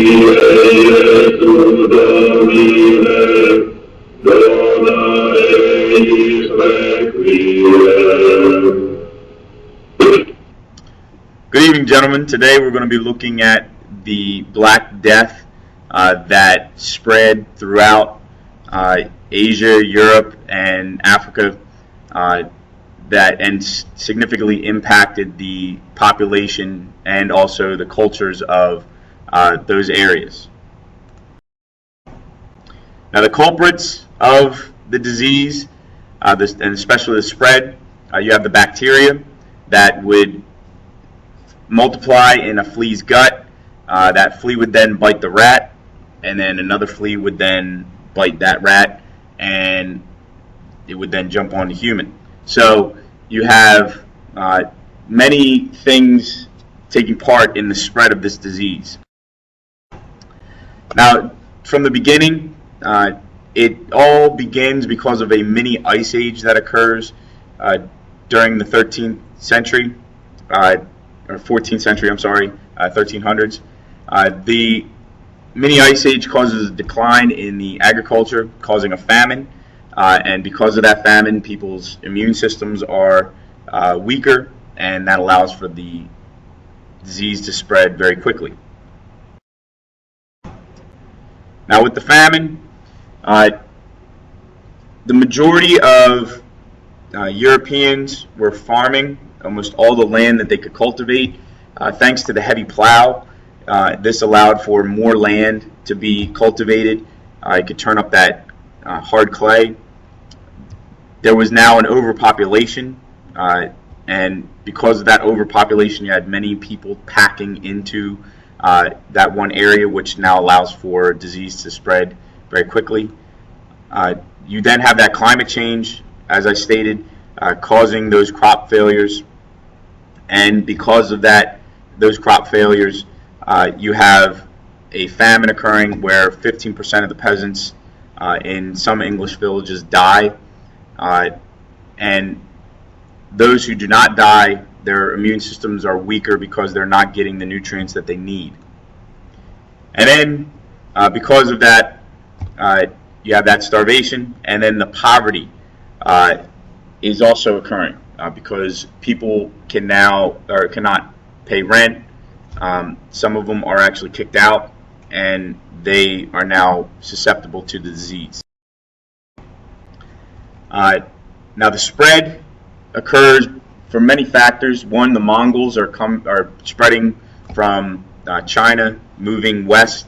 Good evening, gentlemen. Today we're going to be looking at the Black Death that spread throughout Asia, Europe, and Africa and significantly impacted the population and also the cultures of those areas. Now, the culprits of the disease, and especially the spread, you have the bacteria that would multiply in a flea's gut. That flea would then bite the rat, and then another flea would then bite that rat, and it would then jump on the human. So you have many things taking part in the spread of this disease. Now, from the beginning, it all begins because of a mini ice age that occurs during the 13th century, or 14th century, 1300s. The mini ice age causes a decline in the agriculture, causing a famine, and because of that famine, people's immune systems are weaker, and that allows for the disease to spread very quickly. Now, with the famine, the majority of Europeans were farming almost all the land that they could cultivate. Thanks to the heavy plow, this allowed for more land to be cultivated. It could turn up that hard clay. There was now an overpopulation, and because of that overpopulation, you had many people packing into that one area, which now allows for disease to spread very quickly. You then have that climate change, as I stated, causing those crop failures. And because of that, those crop failures, you have a famine occurring where 15% of the peasants in some English villages die. And those who do not die, their immune systems are weaker because they're not getting the nutrients that they need. And then, because of that, you have that starvation, and then the poverty is also occurring. Because people cannot pay rent. Some of them are actually kicked out, and they are now susceptible to the disease. Now, the spread occurs from many factors. One, the Mongols are spreading from China, moving west.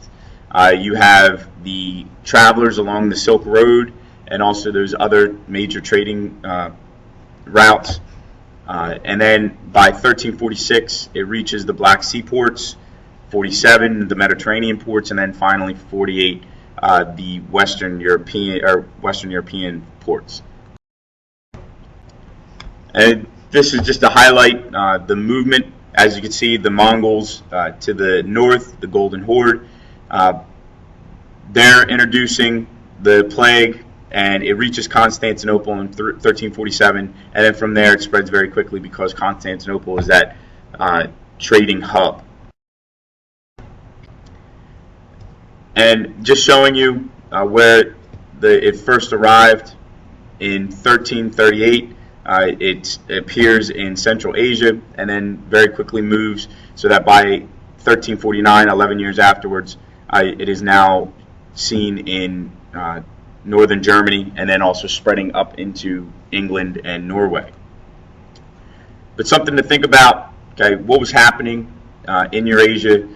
You have the travelers along the Silk Road, and also those other major trading routes, and then by 1346 it reaches the Black Sea ports, 47 the Mediterranean ports, and then finally 48 the Western European ports. And this is just to highlight the movement. As you can see, the Mongols to the north, the Golden Horde, they're introducing the plague, and it reaches Constantinople in 1347, and then from there it spreads very quickly because Constantinople is that trading hub. And just showing you where it first arrived in 1338, it appears in Central Asia and then very quickly moves so that by 1349, 11 years afterwards, it is now seen in northern Germany, and then also spreading up into England and Norway. But something to think about, okay, what was happening in Eurasia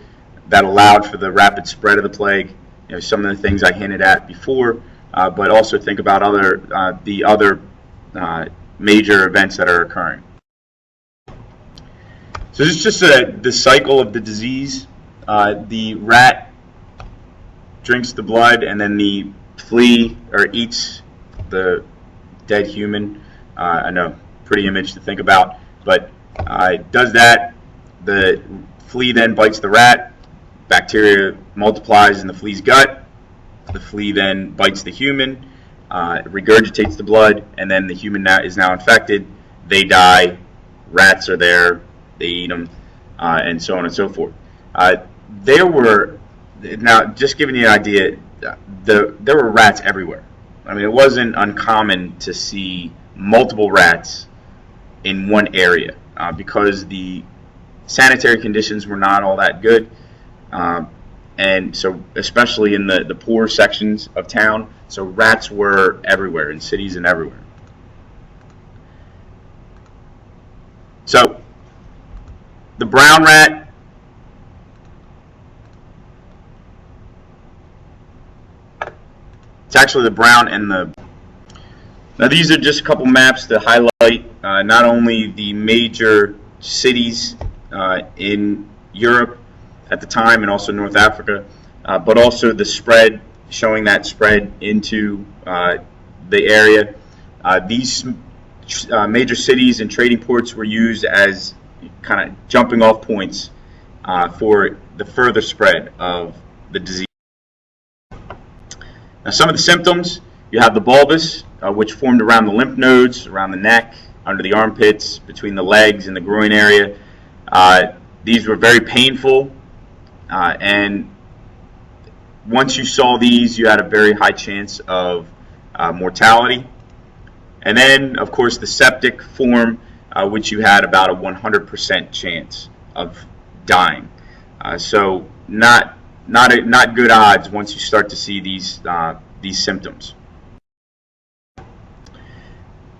that allowed for the rapid spread of the plague? You know, some of the things I hinted at before, but also think about the other major events that are occurring. So this is just the cycle of the disease. The rat drinks the blood, and then the flea or eats the dead human. I know, pretty image to think about, but it does that. The flea then bites the rat. Bacteria multiplies in the flea's gut. The flea then bites the human, regurgitates the blood, and then the human is now infected. They die. Rats are there. They eat them, and so on and so forth. There were Now, just giving you an idea, there were rats everywhere. I mean, it wasn't uncommon to see multiple rats in one area because the sanitary conditions were not all that good. And so, especially in the poor sections of town, so rats were everywhere in cities and everywhere. So, the brown rat, it's actually the brown and the. Now, these are just a couple maps to highlight not only the major cities in Europe at the time and also North Africa, but also the spread, showing that spread into the area. These major cities and trading ports were used as kind of jumping off points for the further spread of the disease. Now, some of the symptoms, you have the bulbous, which formed around the lymph nodes, around the neck, under the armpits, between the legs and the groin area. These were very painful, and once you saw these, you had a very high chance of mortality. And then, of course, the septic form, which you had about a 100% chance of dying. So not good odds once you start to see these symptoms.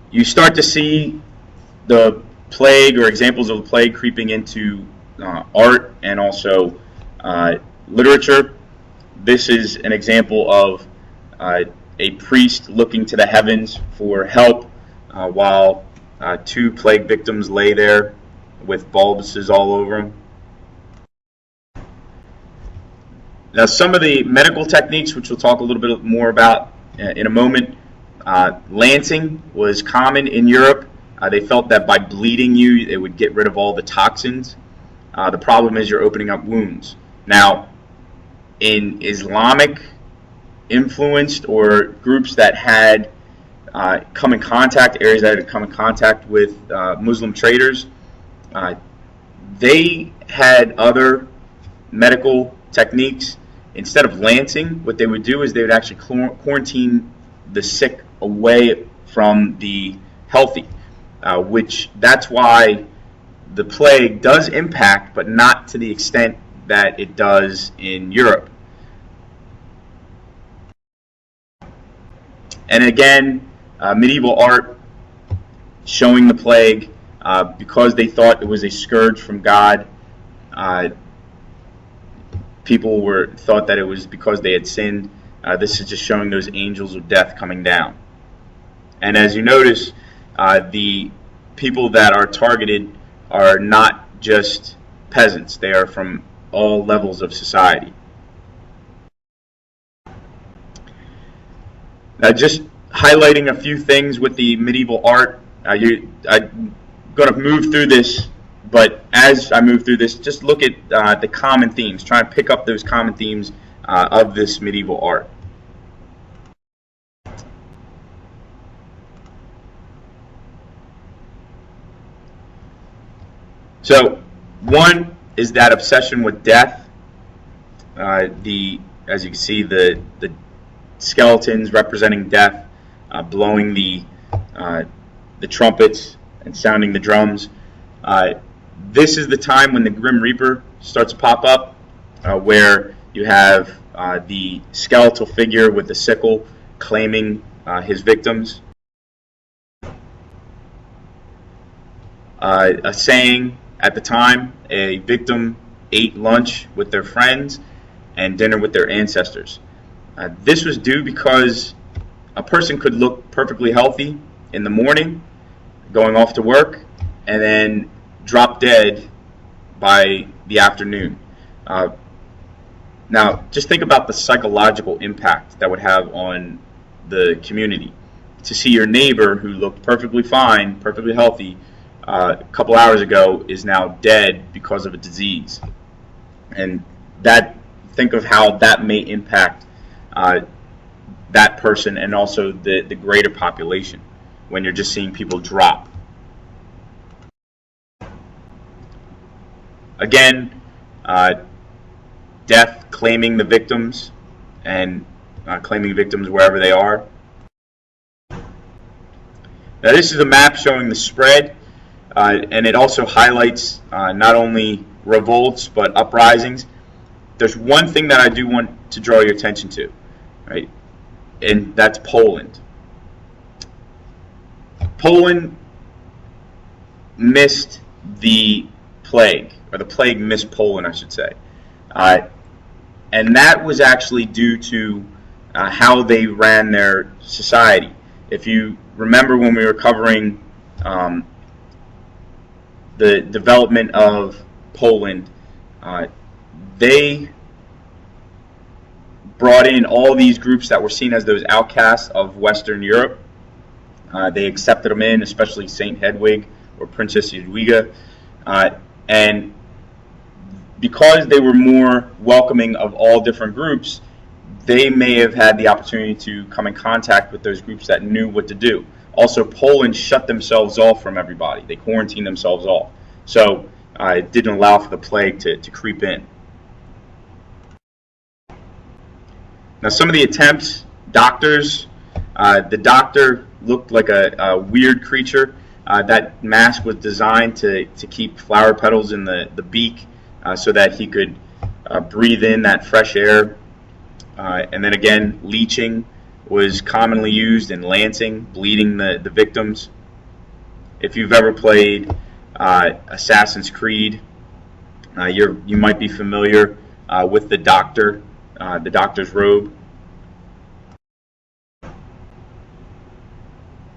You start to see the plague or examples of the plague creeping into art and also literature. This is an example of a priest looking to the heavens for help while two plague victims lay there with bulbuses all over them. Now, some of the medical techniques, which we'll talk a little bit more about in a moment, lancing was common in Europe. They felt that by bleeding you, it would get rid of all the toxins. The problem is you're opening up wounds. Now, in Islamic influenced or groups that had come in contact, areas that had come in contact with Muslim traders, they had other medical techniques. Instead of lancing, what they would do is they would actually quarantine the sick away from the healthy, which that's why the plague does impact, but not to the extent that it does in Europe. And again, medieval art showing the plague because they thought it was a scourge from God. People thought that it was because they had sinned. This is just showing those angels of death coming down. And as you notice, the people that are targeted are not just peasants. They are from all levels of society. Now, just highlighting a few things with the medieval art. I'm going to move through this, but as I move through this, just look at the common themes. Try and pick up those common themes of this medieval art. So, one is that obsession with death. As you can see, the skeletons representing death, blowing the trumpets and sounding the drums. This is the time when the Grim Reaper starts to pop up, where you have the skeletal figure with the sickle claiming his victims. A saying at the time, a victim ate lunch with their friends and dinner with their ancestors. This was due because a person could look perfectly healthy in the morning, going off to work, and then drop dead by the afternoon. Now, just think about the psychological impact that would have on the community. To see your neighbor who looked perfectly fine, perfectly healthy, a couple hours ago is now dead because of a disease. And think of how that may impact that person and also the greater population when you're just seeing people drop. Again, death claiming the victims and claiming victims wherever they are. Now this is a map showing the spread, and it also highlights not only revolts but uprisings. There's one thing that I do want to draw your attention to, right? And that's Poland. Poland missed the plague, or the plague missed Poland, I should say. And that was actually due to how they ran their society. If you remember when we were covering the development of Poland, they brought in all these groups that were seen as those outcasts of Western Europe. They accepted them in, especially Saint Hedwig or Princess Jadwiga. And because they were more welcoming of all different groups, they may have had the opportunity to come in contact with those groups that knew what to do. Also, Poland shut themselves off from everybody. They quarantined themselves off. So it didn't allow for the plague to creep in. Now, some of the attempts, doctors, the doctor looked like a weird creature. That mask was designed to keep flower petals in the beak so that he could breathe in that fresh air. And then again, leeching was commonly used in lancing, bleeding the victims. If you've ever played Assassin's Creed, you might be familiar with the doctor's robe.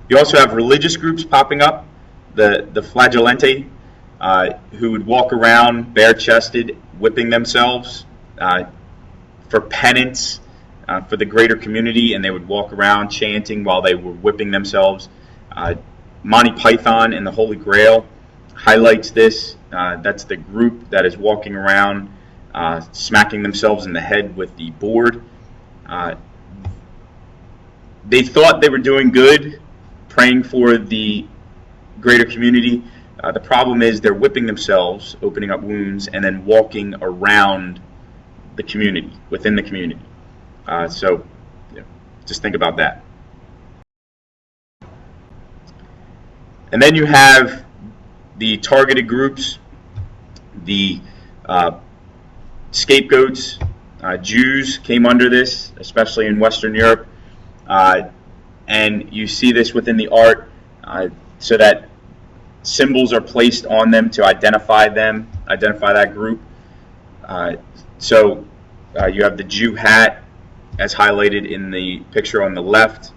You also have religious groups popping up, the flagellante, who would walk around bare-chested, whipping themselves for penance for the greater community, and they would walk around chanting while they were whipping themselves. Monty Python and the Holy Grail highlights this. That's the group that is walking around smacking themselves in the head with the board. They thought they were doing good, praying for the greater community. The problem is they're whipping themselves, opening up wounds, and then walking around the community, within the community. So just think about that. And then you have the targeted groups, the scapegoats. Jews came under this, especially in Western Europe. And you see this within the art, so that symbols are placed on them to identify that group. So you have the Jew hat, as highlighted in the picture on the left,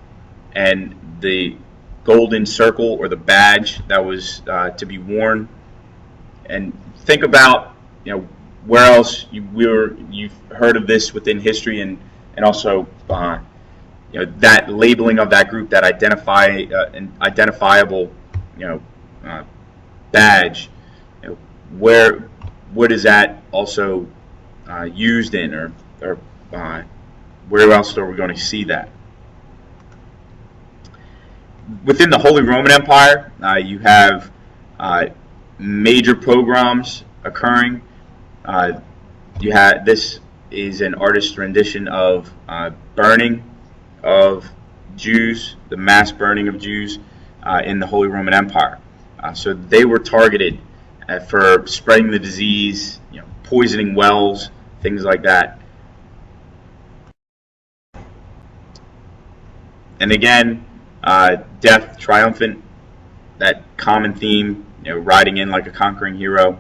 and the golden circle or the badge that was to be worn. And think about, where else you've heard of this within history, and also that labeling of that group, that identifiable badge. What is that also used in, or where else are we going to see that? Within the Holy Roman Empire, you have major pogroms occurring. This is an artist's rendition of burning of Jews, the mass burning of Jews in the Holy Roman Empire. So they were targeted for spreading the disease, poisoning wells, things like that. And again, death triumphant, that common theme, riding in like a conquering hero.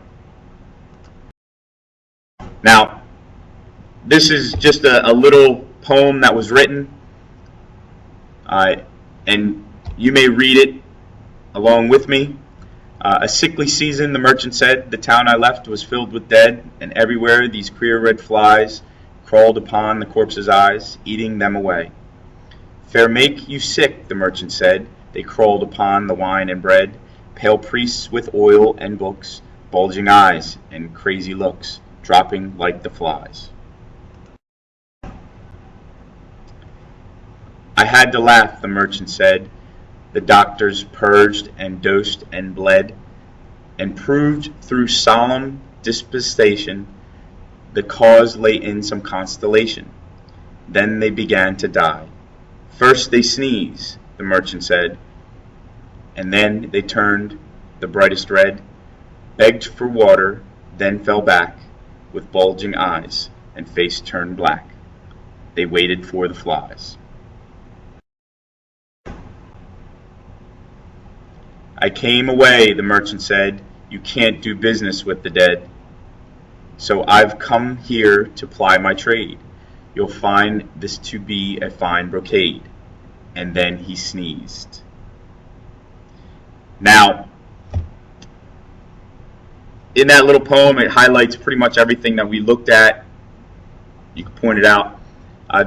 Now, this is just a little poem that was written, and you may read it along with me. A sickly season, the merchant said, the town I left was filled with dead, and everywhere these queer red flies crawled upon the corpses' eyes, eating them away. Fair make you sick, the merchant said, they crawled upon the wine and bread, pale priests with oil and books, bulging eyes and crazy looks, dropping like the flies. I had to laugh, the merchant said. The doctors purged and dosed and bled, and proved through solemn dispensation The cause lay in some constellation. Then they began to die. First they sneeze, the merchant said, and then they turned the brightest red, begged for water, then fell back with bulging eyes and face turned black. They waited for the flies. I came away, the merchant said. You can't do business with the dead. So I've come here to ply my trade. You'll find this to be a fine brocade. And then he sneezed. Now, in that little poem, it highlights pretty much everything that we looked at. You can point it out.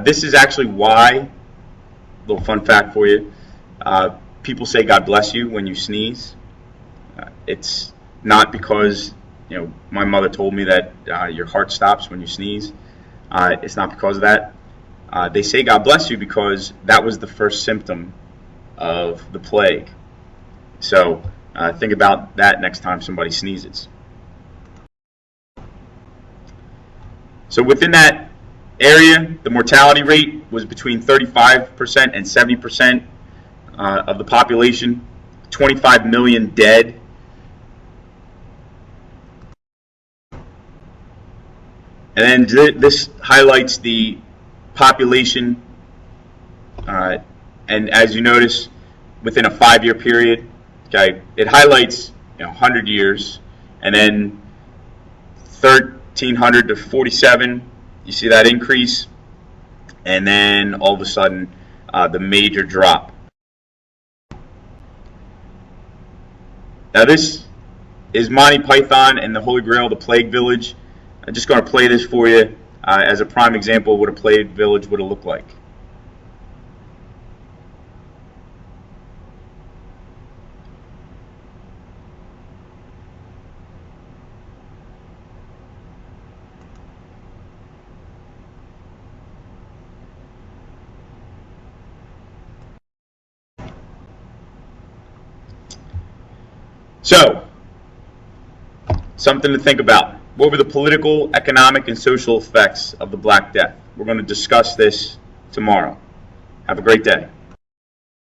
This is actually why, little fun fact for you, people say God bless you when you sneeze. It's not because, my mother told me that your heart stops when you sneeze. It's not because of that. They say God bless you because that was the first symptom of the plague. So think about that next time somebody sneezes. So within that area, the mortality rate was between 35% and 70% of the population, 25 million dead. And then this highlights the population, and as you notice, within a 5-year period, okay, it highlights 100 years, and then 1300 to 47, you see that increase, and then all of a sudden the major drop. Now this is Monty Python and the Holy Grail, the Plague Village. I'm just going to play this for you as a prime example of what a plague village would have looked like. So, something to think about. What were the political, economic, and social effects of the Black Death? We're going to discuss this tomorrow. Have a great day.